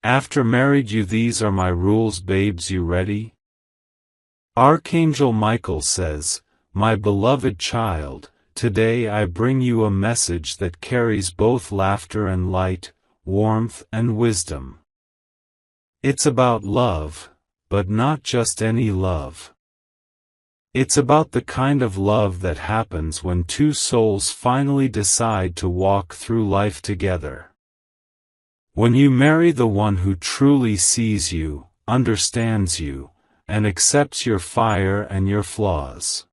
After married you, these are my rules, babes, you ready? Archangel Michael says, my beloved child, today I bring you a message that carries both laughter and light, warmth and wisdom. It's about love, but not just any love. It's about the kind of love that happens when two souls finally decide to walk through life together. When you marry the one who truly sees you, understands you, and accepts your fire and your flaws.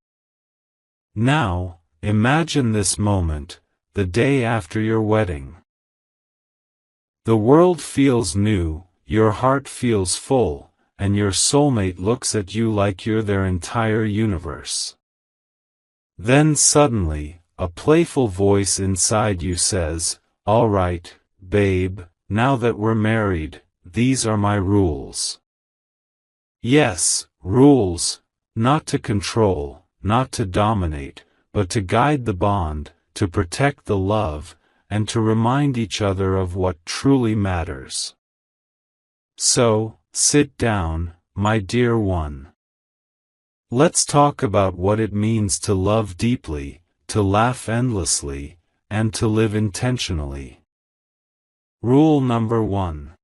Now, imagine this moment, the day after your wedding. The world feels new, your heart feels full, and your soulmate looks at you like you're their entire universe. Then suddenly, a playful voice inside you says, all right, babe, now that we're married, these are my rules. Yes, rules, not to control, not to dominate, but to guide the bond, to protect the love, and to remind each other of what truly matters. So, sit down, my dear one. Let's talk about what it means to love deeply, to laugh endlessly, and to live intentionally. Rule number 1.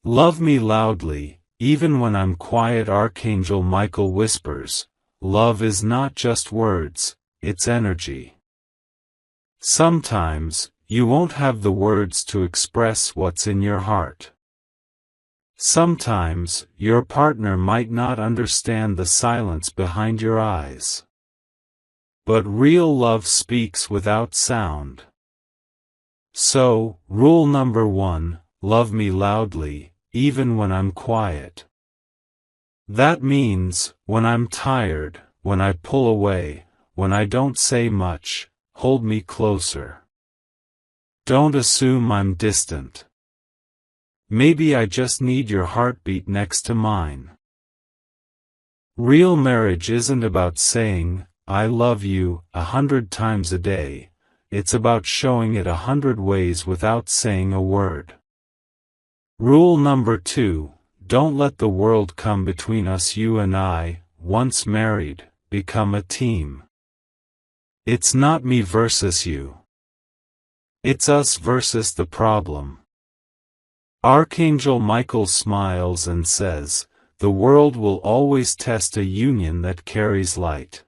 Love me loudly, even when I'm quiet. Archangel Michael whispers, love is not just words, it's energy. Sometimes, you won't have the words to express what's in your heart. Sometimes, your partner might not understand the silence behind your eyes. But real love speaks without sound. So, rule number 1, love me loudly, even when I'm quiet. That means, when I'm tired, when I pull away, when I don't say much, hold me closer. Don't assume I'm distant. Maybe I just need your heartbeat next to mine. Real marriage isn't about saying, I love you, 100 times a day. It's about showing it 100 ways without saying a word. Rule number 2, don't let the world come between us. You and I, once married, become a team. It's not me versus you. It's us versus the problem. Archangel Michael smiles and says, the world will always test a union that carries light.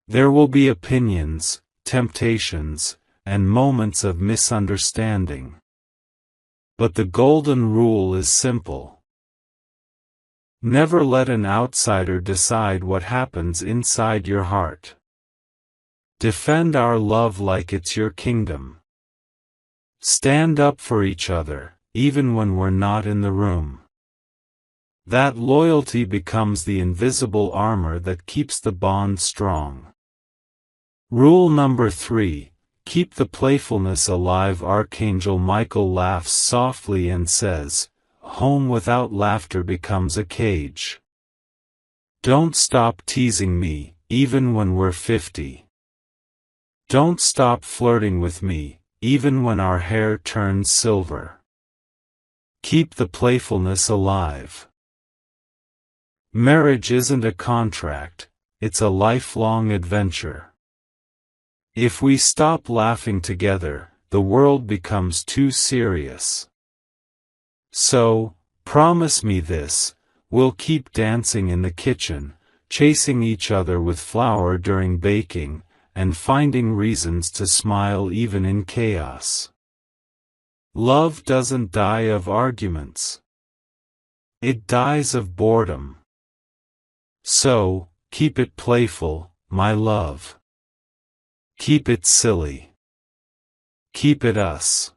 There will be opinions, temptations, and moments of misunderstanding. But the golden rule is simple. Never let an outsider decide what happens inside your heart. Defend our love like it's your kingdom. Stand up for each other, even when we're not in the room. That loyalty becomes the invisible armor that keeps the bond strong. Rule number 3, keep the playfulness alive. Archangel Michael laughs softly and says, home without laughter becomes a cage. Don't stop teasing me, even when we're 50. Don't stop flirting with me, even when our hair turns silver. Keep the playfulness alive. Marriage isn't a contract, it's a lifelong adventure. If we stop laughing together, the world becomes too serious. So, promise me this, we'll keep dancing in the kitchen, chasing each other with flour during baking, and finding reasons to smile even in chaos. Love doesn't die of arguments. It dies of boredom. So, keep it playful, my love. Keep it silly. Keep it us.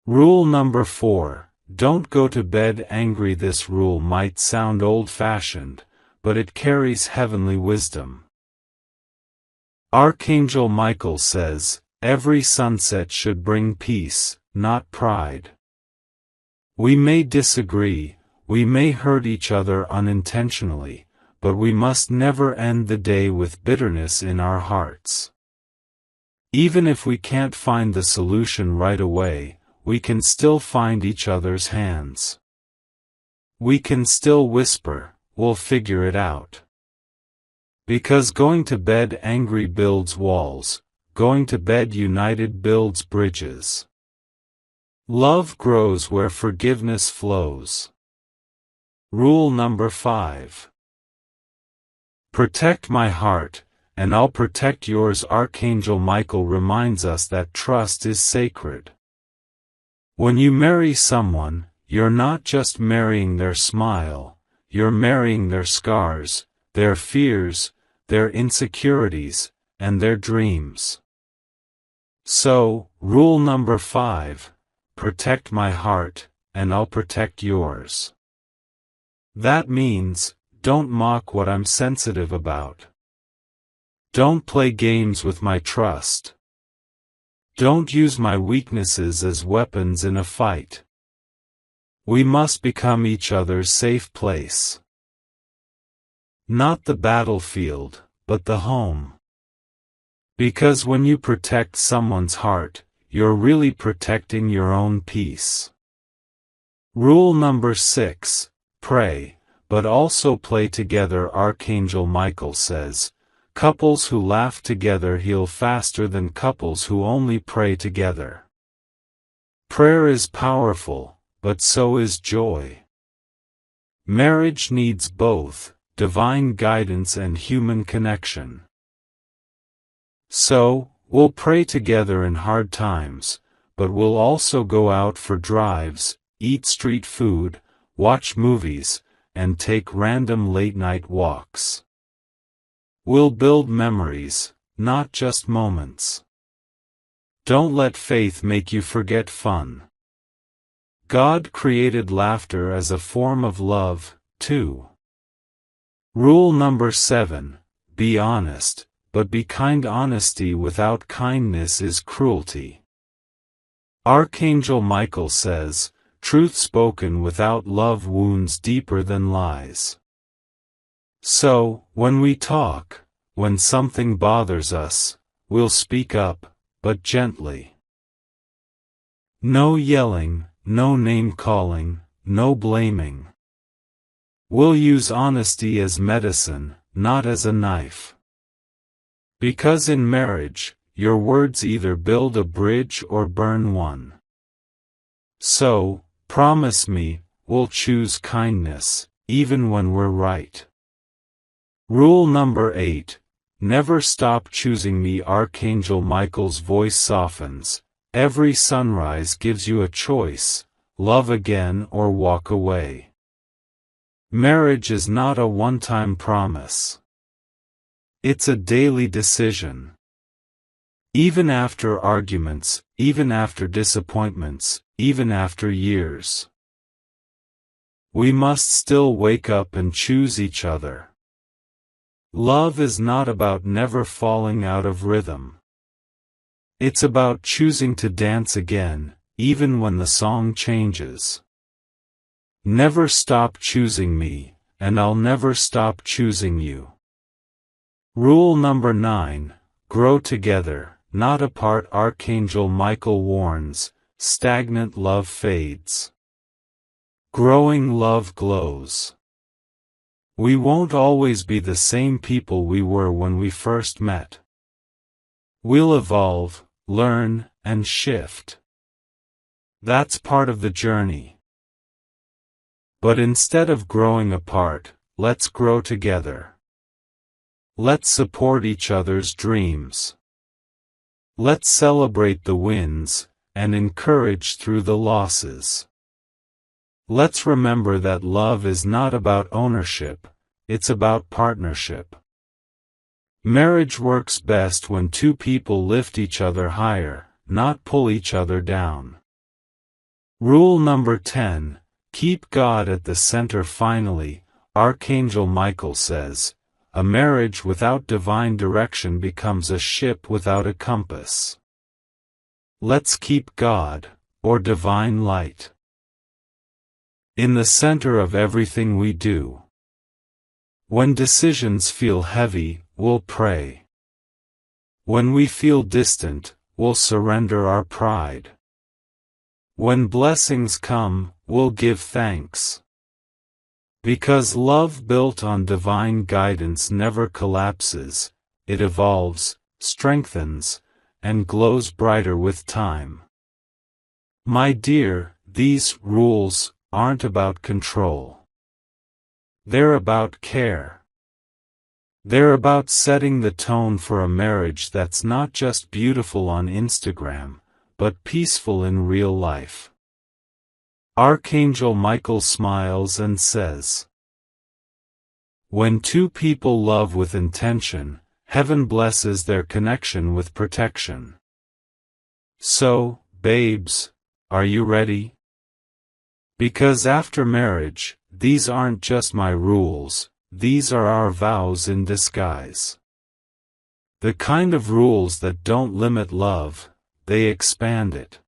Rule number 4, don't go to bed angry. This rule might sound old-fashioned, but it carries heavenly wisdom. Archangel Michael says, every sunset should bring peace, not pride. We may disagree, we may hurt each other unintentionally, but we must never end the day with bitterness in our hearts. Even if we can't find the solution right away, we can still find each other's hands. We can still whisper, we'll figure it out. Because going to bed angry builds walls, going to bed united builds bridges. Love grows where forgiveness flows. Rule number 5. Protect my heart, and I'll protect yours. Archangel Michael reminds us that trust is sacred. When you marry someone, you're not just marrying their smile, you're marrying their scars, their fears, their insecurities, and their dreams. So, rule number 5, protect my heart, and I'll protect yours. That means, don't mock what I'm sensitive about. Don't play games with my trust. Don't use my weaknesses as weapons in a fight. We must become each other's safe place. Not the battlefield, but the home. Because when you protect someone's heart, you're really protecting your own peace. Rule number 6, pray, but also play together. Archangel Michael says, couples who laugh together heal faster than couples who only pray together. Prayer is powerful, but so is joy. Marriage needs both, divine guidance and human connection. So, we'll pray together in hard times, but we'll also go out for drives, eat street food, watch movies, and take random late-night walks. We'll build memories, not just moments. Don't let faith make you forget fun. God created laughter as a form of love, too. Rule number 7, be honest, but be kind. Honesty without kindness is cruelty. Archangel Michael says, truth spoken without love wounds deeper than lies. So, when we talk, when something bothers us, we'll speak up, but gently. No yelling, no name-calling, no blaming. We'll use honesty as medicine, not as a knife. Because in marriage, your words either build a bridge or burn one. So, promise me, we'll choose kindness, even when we're right. Rule number 8, never stop choosing me. Archangel Michael's voice softens, every sunrise gives you a choice, love again or walk away. Marriage is not a one-time promise. It's a daily decision. Even after arguments, even after disappointments, even after years. We must still wake up and choose each other. Love is not about never falling out of rhythm. It's about choosing to dance again, even when the song changes. Never stop choosing me, and I'll never stop choosing you. Rule number 9, grow together, not apart. Archangel Michael warns, stagnant love fades. Growing love glows. We won't always be the same people we were when we first met. We'll evolve, learn, and shift. That's part of the journey. But instead of growing apart, let's grow together. Let's support each other's dreams. Let's celebrate the wins, and encourage through the losses. Let's remember that love is not about ownership, it's about partnership. Marriage works best when two people lift each other higher, not pull each other down. Rule number 10, keep God at the center. Finally, Archangel Michael says, a marriage without divine direction becomes a ship without a compass. Let's keep God, or divine light, in the center of everything we do. When decisions feel heavy, we'll pray. When we feel distant, we'll surrender our pride. When blessings come, we'll give thanks. Because love built on divine guidance never collapses, it evolves, strengthens, and glows brighter with time. My dear, these rules aren't about control. They're about care. They're about setting the tone for a marriage that's not just beautiful on Instagram, but peaceful in real life. Archangel Michael smiles and says, when two people love with intention, heaven blesses their connection with protection. So, babes, are you ready? Because after marriage, these aren't just my rules, these are our vows in disguise. The kind of rules that don't limit love, they expand it.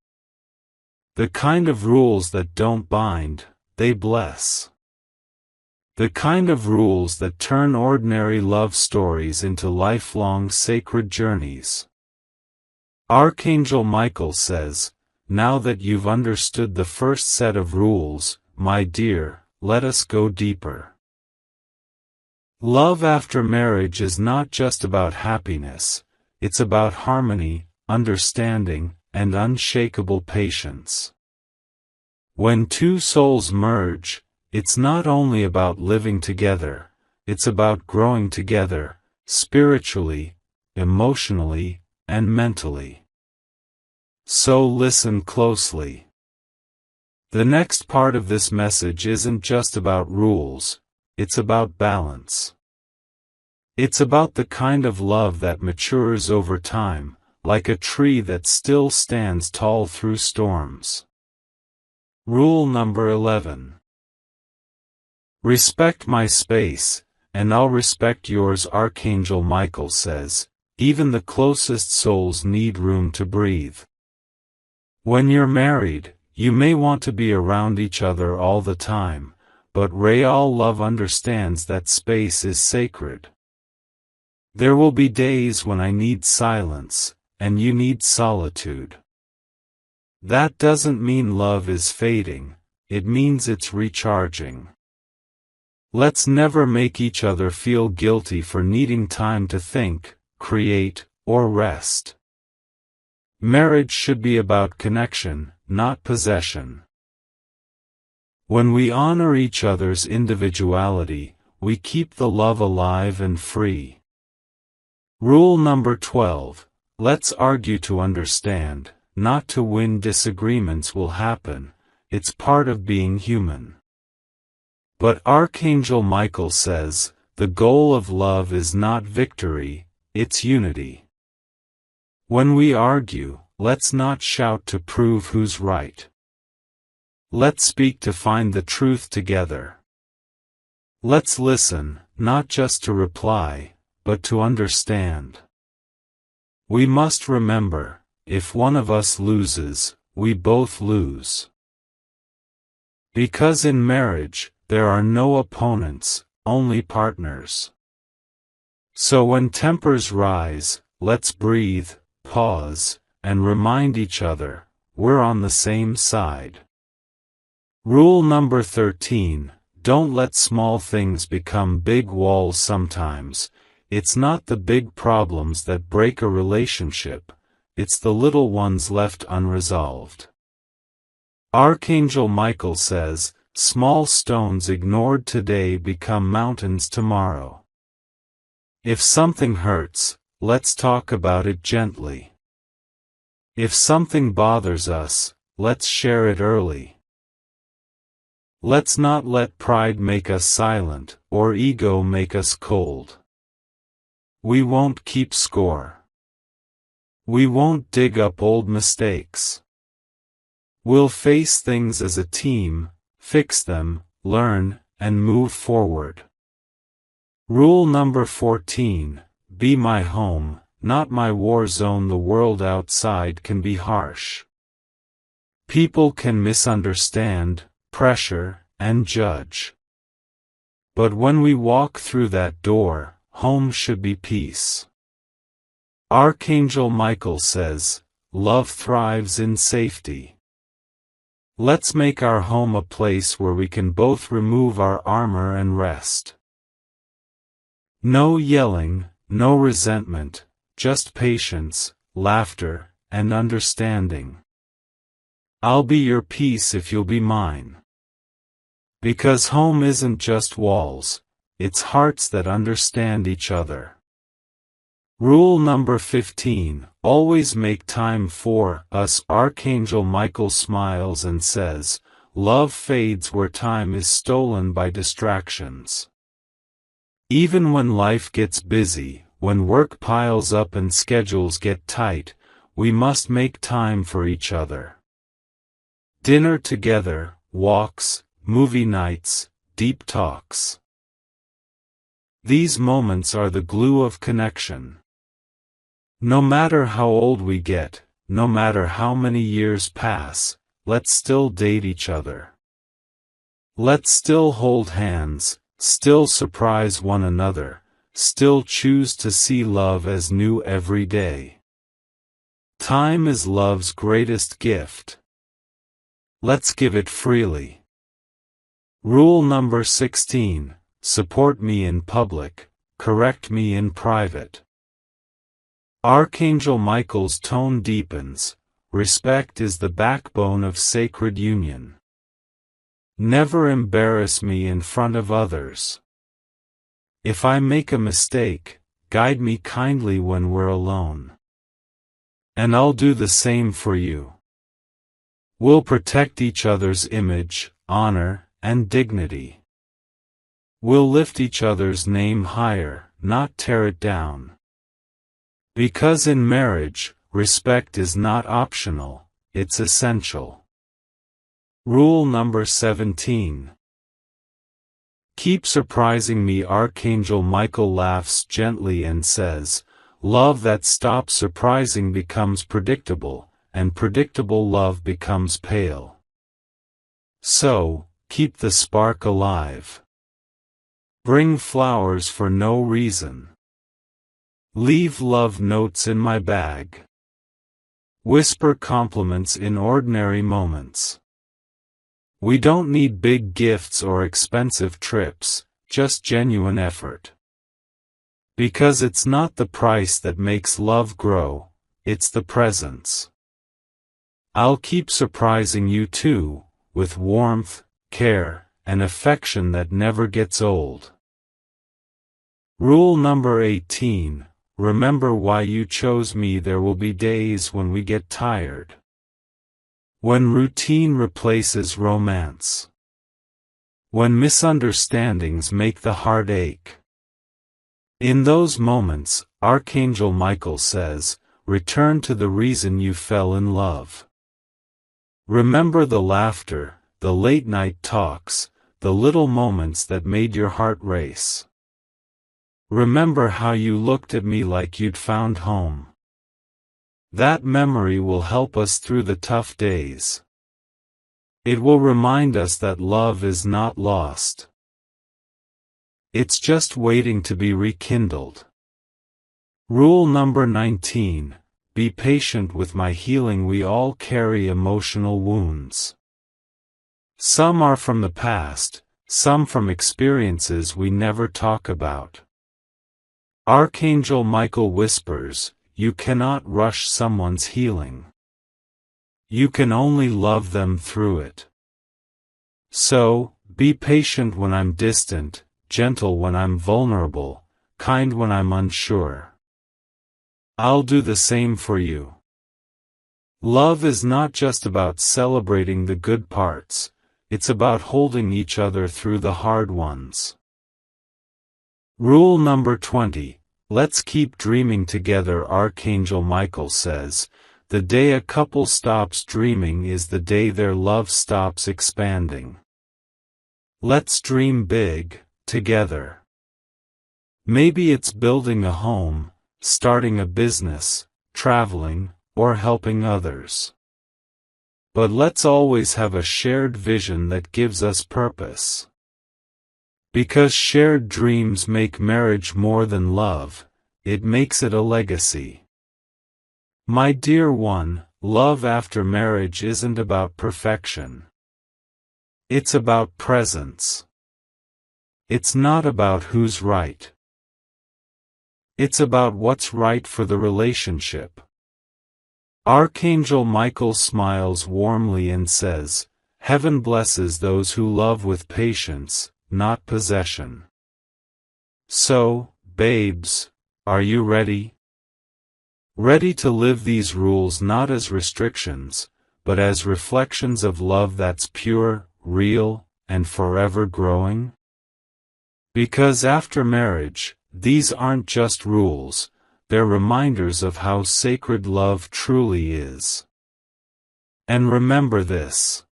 The kind of rules that don't bind, they bless. The kind of rules that turn ordinary love stories into lifelong sacred journeys. Archangel Michael says, now that you've understood the first set of rules, my dear, let us go deeper. Love after marriage is not just about happiness, it's about harmony, understanding, and unshakable patience. When two souls merge, it's not only about living together, it's about growing together, spiritually, emotionally, and mentally. So listen closely. The next part of this message isn't just about rules, it's about balance. It's about the kind of love that matures over time, like a tree that still stands tall through storms. Rule number 11. Respect my space, and I'll respect yours. Archangel Michael says, even the closest souls need room to breathe. When you're married, you may want to be around each other all the time, but Real Love understands that space is sacred. There will be days when I need silence, and you need solitude. That doesn't mean love is fading, it means it's recharging. Let's never make each other feel guilty for needing time to think, create, or rest. Marriage should be about connection, not possession. When we honor each other's individuality, we keep the love alive and free. Rule number 12. Let's argue to understand, not to win. Disagreements will happen, it's part of being human. But Archangel Michael says, the goal of love is not victory, it's unity. When we argue, let's not shout to prove who's right. Let's speak to find the truth together. Let's listen, not just to reply, but to understand. We must remember, if one of us loses, we both lose. Because in marriage, there are no opponents, only partners. So when tempers rise, let's breathe, pause, and remind each other, we're on the same side. Rule number 13, don't let small things become big walls. Sometimes, it's not the big problems that break a relationship, it's the little ones left unresolved. Archangel Michael says, small stones ignored today become mountains tomorrow. If something hurts, let's talk about it gently. If something bothers us, let's share it early. Let's not let pride make us silent, or ego make us cold. We won't keep score. We won't dig up old mistakes. We'll face things as a team, fix them, learn, and move forward. Rule number 14, be my home, not my war zone. The world outside can be harsh. People can misunderstand, pressure, and judge. But when we walk through that door, home should be peace. Archangel Michael says, love thrives in safety. Let's make our home a place where we can both remove our armor and rest. No yelling, no resentment, just patience, laughter, and understanding. I'll be your peace if you'll be mine. Because home isn't just walls, it's hearts that understand each other. Rule number 15, always make time for us. Archangel Michael smiles and says, love fades where time is stolen by distractions. Even when life gets busy, when work piles up and schedules get tight, we must make time for each other. Dinner together, walks, movie nights, deep talks. These moments are the glue of connection. No matter how old we get, no matter how many years pass, let's still date each other. Let's still hold hands, still surprise one another, still choose to see love as new every day. Time is love's greatest gift. Let's give it freely. Rule number 16, support me in public, correct me in private. Archangel Michael's tone deepens. Respect is the backbone of sacred union. Never embarrass me in front of others. If I make a mistake, guide me kindly when we're alone. And I'll do the same for you. We'll protect each other's image, honor, and dignity. We'll lift each other's name higher, not tear it down. Because in marriage, respect is not optional, it's essential. Rule number 17. Keep surprising me. Archangel Michael laughs gently and says, love that stops surprising becomes predictable, and predictable love becomes pale. So, keep the spark alive. Bring flowers for no reason. Leave love notes in my bag. Whisper compliments in ordinary moments. We don't need big gifts or expensive trips, just genuine effort. Because it's not the price that makes love grow, it's the presence. I'll keep surprising you too, with warmth, care, and affection that never gets old. Rule number 18. Remember why you chose me. There will be days when we get tired. When routine replaces romance. When misunderstandings make the heart ache. In those moments, Archangel Michael says, return to the reason you fell in love. Remember the laughter, the late-night talks, the little moments that made your heart race. Remember how you looked at me like you'd found home. That memory will help us through the tough days. It will remind us that love is not lost. It's just waiting to be rekindled. Rule number 19. Be patient with my healing. We all carry emotional wounds. Some are from the past, some from experiences we never talk about. Archangel Michael whispers, you cannot rush someone's healing. You can only love them through it. So, be patient when I'm distant, gentle when I'm vulnerable, kind when I'm unsure. I'll do the same for you. Love is not just about celebrating the good parts, it's about holding each other through the hard ones. Rule number 20. Let's keep dreaming together. Archangel Michael says, the day a couple stops dreaming is the day their love stops expanding. Let's dream big, together. Maybe it's building a home, starting a business, traveling, or helping others. But let's always have a shared vision that gives us purpose. Because shared dreams make marriage more than love, it makes it a legacy. My dear one, love after marriage isn't about perfection. It's about presence. It's not about who's right. It's about what's right for the relationship. Archangel Michael smiles warmly and says, "Heaven blesses those who love with patience, not possession." So, babes, are you ready? Ready to live these rules not as restrictions, but as reflections of love that's pure, real, and forever growing? Because after marriage, these aren't just rules, they're reminders of how sacred love truly is. And remember this.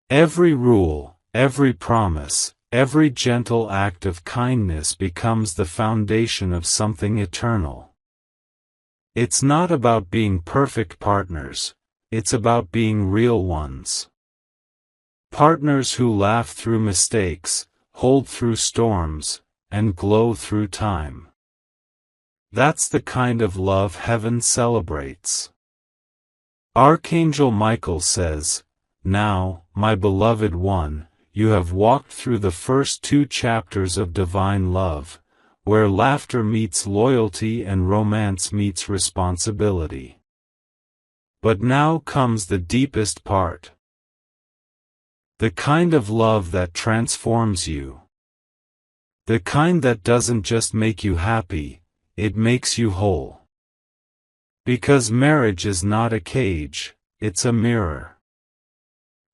Every rule, every promise, every gentle act of kindness becomes the foundation of something eternal. It's not about being perfect partners, it's about being real ones. Partners who laugh through mistakes, hold through storms, and glow through time. That's the kind of love heaven celebrates. Archangel Michael says, "Now, my beloved one, you have walked through the first 2 chapters of divine love, where laughter meets loyalty and romance meets responsibility. But now comes the deepest part. The kind of love that transforms you. The kind that doesn't just make you happy, it makes you whole. Because marriage is not a cage, it's a mirror.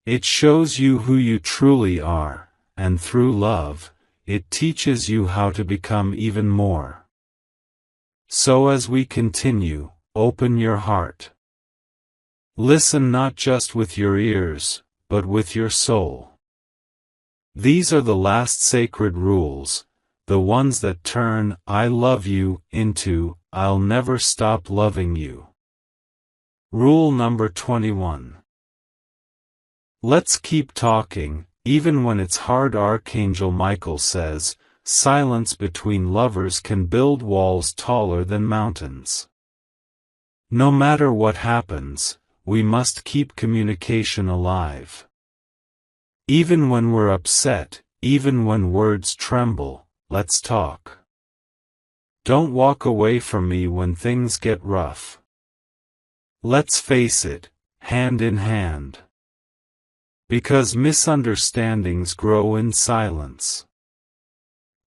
It shows you who you truly are, and through love, it teaches you how to become even more. So as we continue, open your heart. Listen not just with your ears, but with your soul. These are the last sacred rules, the ones that turn "I love you" into "I'll never stop loving you." Rule number 21. Let's keep talking, even when it's hard. Archangel Michael says, silence between lovers can build walls taller than mountains. No matter what happens, we must keep communication alive. Even when we're upset, even when words tremble, let's talk. Don't walk away from me when things get rough. Let's face it, hand in hand. Because misunderstandings grow in silence.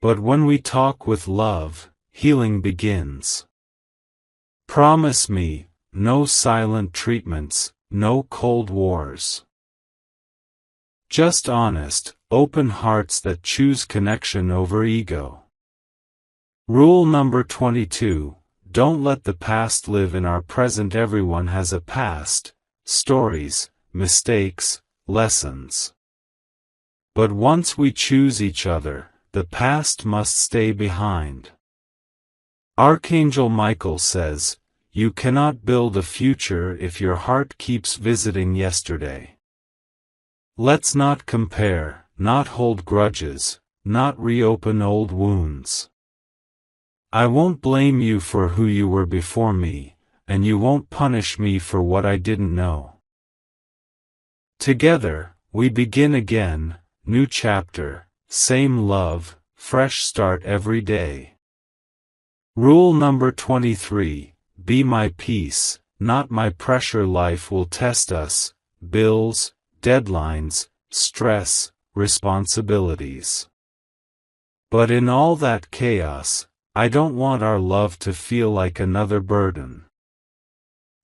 But when we talk with love, healing begins. Promise me, no silent treatments, no cold wars. Just honest, open hearts that choose connection over ego. Rule number 22, don't let the past live in our present. Everyone has a past, stories, mistakes, lessons. But once we choose each other, the past must stay behind. Archangel Michael says, you cannot build a future if your heart keeps visiting yesterday. Let's not compare, not hold grudges, not reopen old wounds. I won't blame you for who you were before me, and you won't punish me for what I didn't know. Together, we begin again, new chapter, same love, fresh start every day. Rule number 23, be my peace, not my pressure. Life will test us, bills, deadlines, stress, responsibilities. But in all that chaos, I don't want our love to feel like another burden.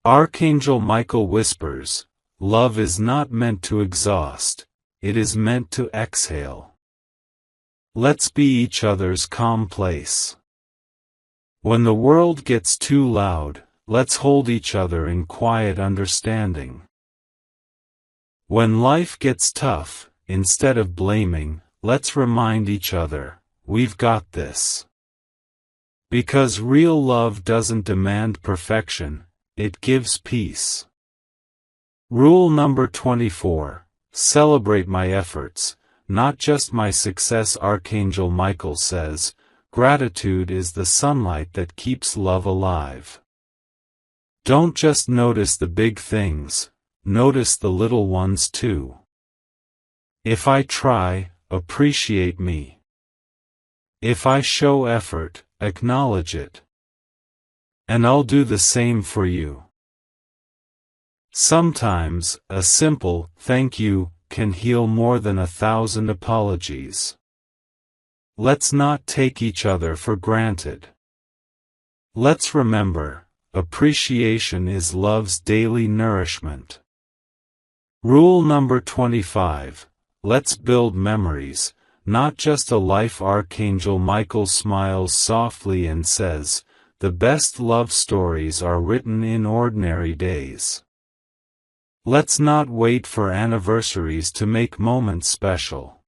Archangel Michael whispers, love is not meant to exhaust, it is meant to exhale. Let's be each other's calm place. When the world gets too loud, let's hold each other in quiet understanding. When life gets tough, instead of blaming, let's remind each other, we've got this. Because real love doesn't demand perfection, it gives peace. Rule number 24, celebrate my efforts, not just my success. Archangel Michael says, gratitude is the sunlight that keeps love alive. Don't just notice the big things, notice the little ones too. If I try, appreciate me. If I show effort, acknowledge it. And I'll do the same for you. Sometimes, a simple thank you can heal more than 1,000 apologies. Let's not take each other for granted. Let's remember, appreciation is love's daily nourishment. Rule number 25. Let's build memories, not just a life. Archangel Michael smiles softly and says, the best love stories are written in ordinary days. Let's not wait for anniversaries to make moments special.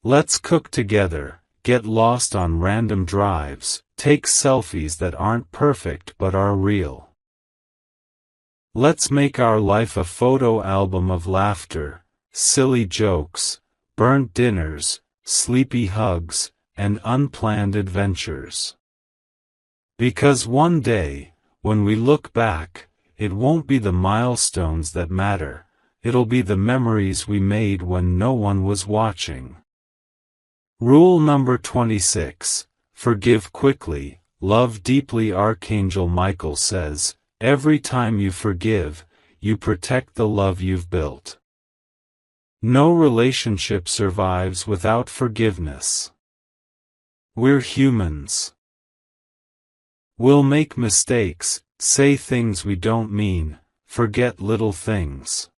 Let's cook together, get lost on random drives, take selfies that aren't perfect but are real. Let's make our life a photo album of laughter, silly jokes, burnt dinners, sleepy hugs, and unplanned adventures. Because one day, when we look back, it won't be the milestones that matter, it'll be the memories we made when no one was watching. Rule number 26. Forgive quickly, love deeply. Archangel Michael says, every time you forgive, you protect the love you've built. No relationship survives without forgiveness. We're humans. We'll make mistakes, say things we don't mean, forget little things.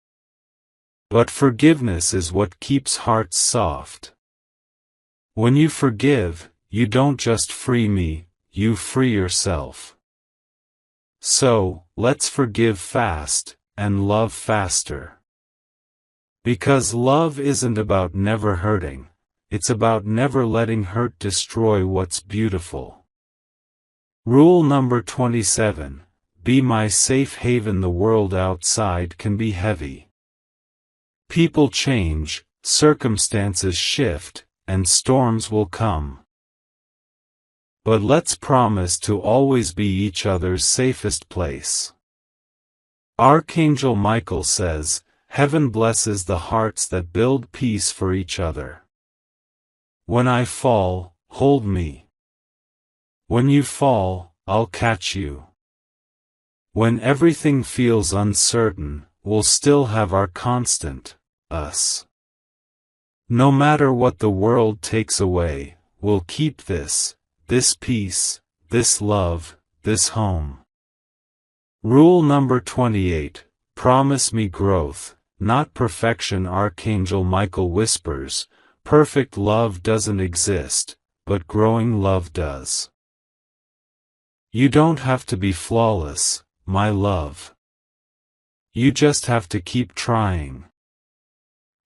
But forgiveness is what keeps hearts soft. When you forgive, you don't just free me, you free yourself. So, let's forgive fast, and love faster. Because love isn't about never hurting, it's about never letting hurt destroy what's beautiful. Rule number 27. Be my safe haven. The world outside can be heavy. People change, circumstances shift, and storms will come. But let's promise to always be each other's safest place. Archangel Michael says, heaven blesses the hearts that build peace for each other. When I fall, hold me. When you fall, I'll catch you. When everything feels uncertain, we'll still have our constant, us. No matter what the world takes away, we'll keep this peace, this love, this home. Rule number 28. Promise me growth, not perfection. Archangel Michael whispers, perfect love doesn't exist, but growing love does. You don't have to be flawless, my love. You just have to keep trying.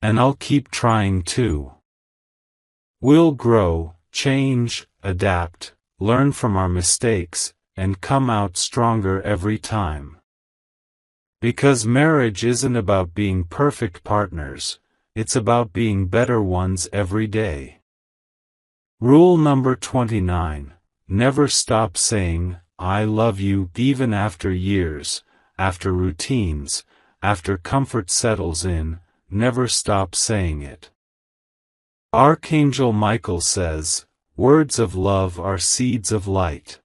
And I'll keep trying too. We'll grow, change, adapt, learn from our mistakes, and come out stronger every time. Because marriage isn't about being perfect partners, it's about being better ones every day. Rule number 29. Never stop saying, I love you, even after years, after routines, after comfort settles in, never stop saying it. Archangel Michael says, words of love are seeds of light.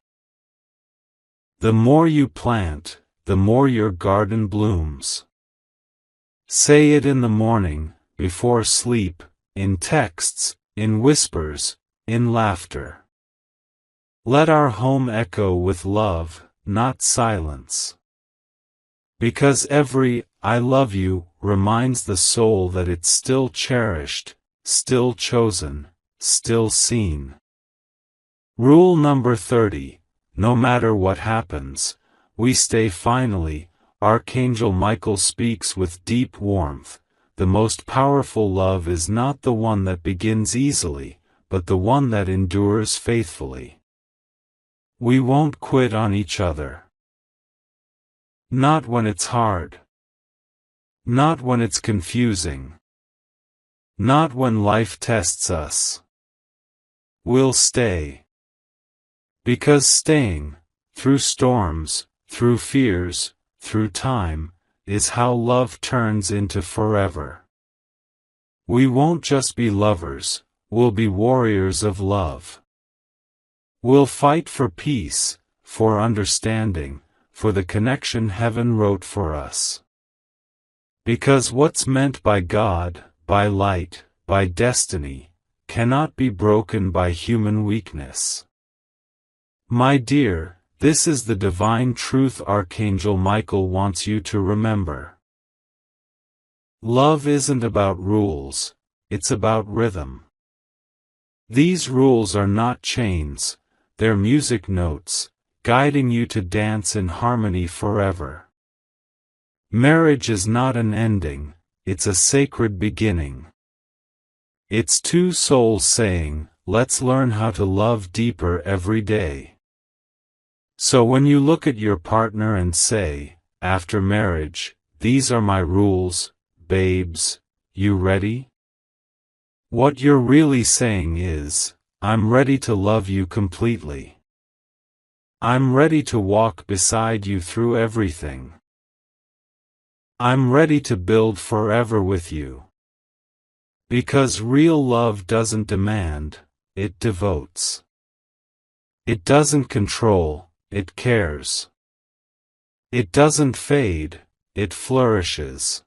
The more you plant, the more your garden blooms. Say it in the morning, before sleep, in texts, in whispers, in laughter. Let our home echo with love, not silence. Because every I love you reminds the soul that it's still cherished, still chosen, still seen. Rule number 30. No matter what happens, we stay. Finally, Archangel Michael speaks with deep warmth. The most powerful love is not the one that begins easily, but the one that endures faithfully. We won't quit on each other. Not when it's hard. Not when it's confusing. Not when life tests us. We'll stay. Because staying, through storms, through fears, through time, is how love turns into forever. We won't just be lovers, we'll be warriors of love. We'll fight for peace, for understanding, for the connection heaven wrote for us. Because what's meant by God, by light, by destiny, cannot be broken by human weakness. My dear, this is the divine truth Archangel Michael wants you to remember. Love isn't about rules, it's about rhythm. These rules are not chains, they're music notes, guiding you to dance in harmony forever. Marriage is not an ending, it's a sacred beginning. It's two souls saying, let's learn how to love deeper every day. So when you look at your partner and say, after marriage, these are my rules, babes, you ready? What you're really saying is, I'm ready to love you completely. I'm ready to walk beside you through everything. I'm ready to build forever with you. Because real love doesn't demand, it devotes. It doesn't control, it cares. It doesn't fade, it flourishes.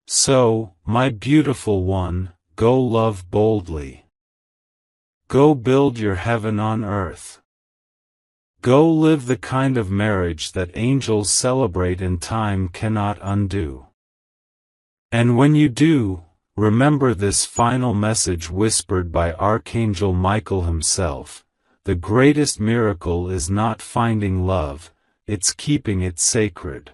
So, my beautiful one, go love boldly. Go build your heaven on earth. Go live the kind of marriage that angels celebrate and time cannot undo. And when you do, remember this final message whispered by Archangel Michael himself: the greatest miracle is not finding love, it's keeping it sacred.